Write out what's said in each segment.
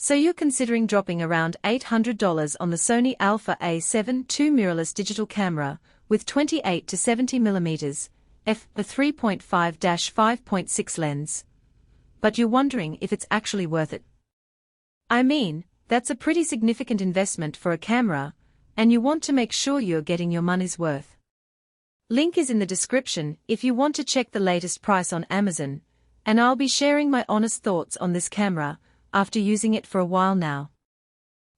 So you're considering dropping around $800 on the Sony Alpha A7II mirrorless digital camera with 28 to 70mm f/3.5-5.6 lens. But you're wondering if it's actually worth it. I mean, that's a pretty significant investment for a camera, and you want to make sure you're getting your money's worth. Link is in the description if you want to check the latest price on Amazon, and I'll be sharing my honest thoughts on this camera after using it for a while now.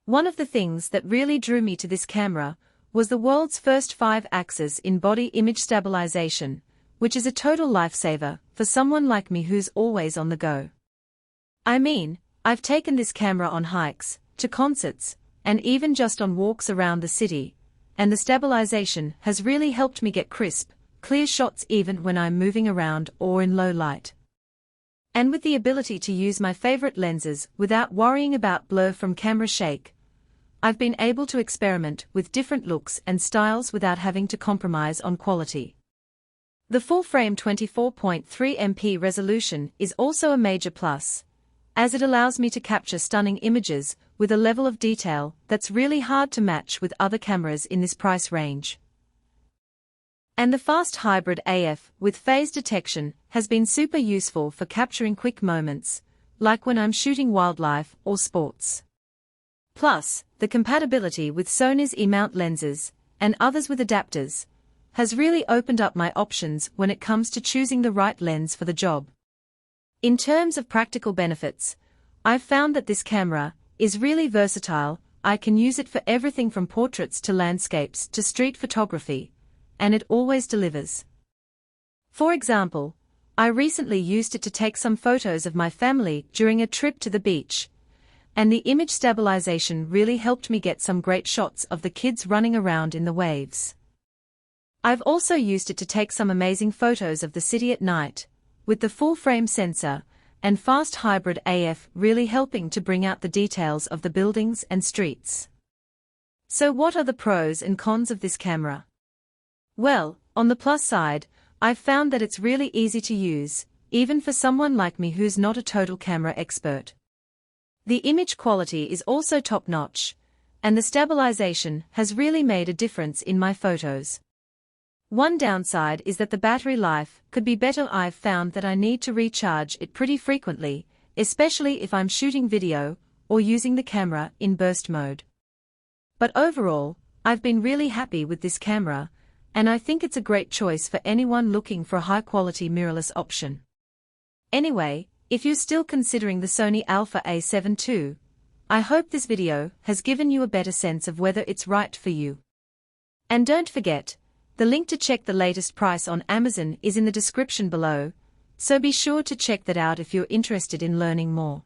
One of the things that really drew me to this camera was the world's first 5-axis in-body image stabilization, which is a total lifesaver for someone like me who's always on the go. I mean, I've taken this camera on hikes, to concerts, and even just on walks around the city, and the stabilization has really helped me get crisp, clear shots even when I'm moving around or in low light. And with the ability to use my favorite lenses without worrying about blur from camera shake, I've been able to experiment with different looks and styles without having to compromise on quality. The full-frame 24.3MP resolution is also a major plus, as it allows me to capture stunning images with a level of detail that's really hard to match with other cameras in this price range. And the fast hybrid AF with phase detection has been super useful for capturing quick moments, like when I'm shooting wildlife or sports. Plus, the compatibility with Sony's E-mount lenses, and others with adapters, has really opened up my options when it comes to choosing the right lens for the job. In terms of practical benefits, I've found that this camera is really versatile. I can use it for everything from portraits to landscapes to street photography, and it always delivers. For example, I recently used it to take some photos of my family during a trip to the beach, and the image stabilization really helped me get some great shots of the kids running around in the waves. I've also used it to take some amazing photos of the city at night, with the full-frame sensor and fast hybrid AF really helping to bring out the details of the buildings and streets. So what are the pros and cons of this camera? Well, on the plus side, I've found that it's really easy to use, even for someone like me who's not a total camera expert. The image quality is also top-notch, and the stabilization has really made a difference in my photos. One downside is that the battery life could be better. I've found that I need to recharge it pretty frequently, especially if I'm shooting video or using the camera in burst mode. But overall, I've been really happy with this camera, and I think it's a great choice for anyone looking for a high-quality mirrorless option. Anyway, if you're still considering the Sony Alpha A7II, I hope this video has given you a better sense of whether it's right for you. And don't forget, the link to check the latest price on Amazon is in the description below, so be sure to check that out if you're interested in learning more.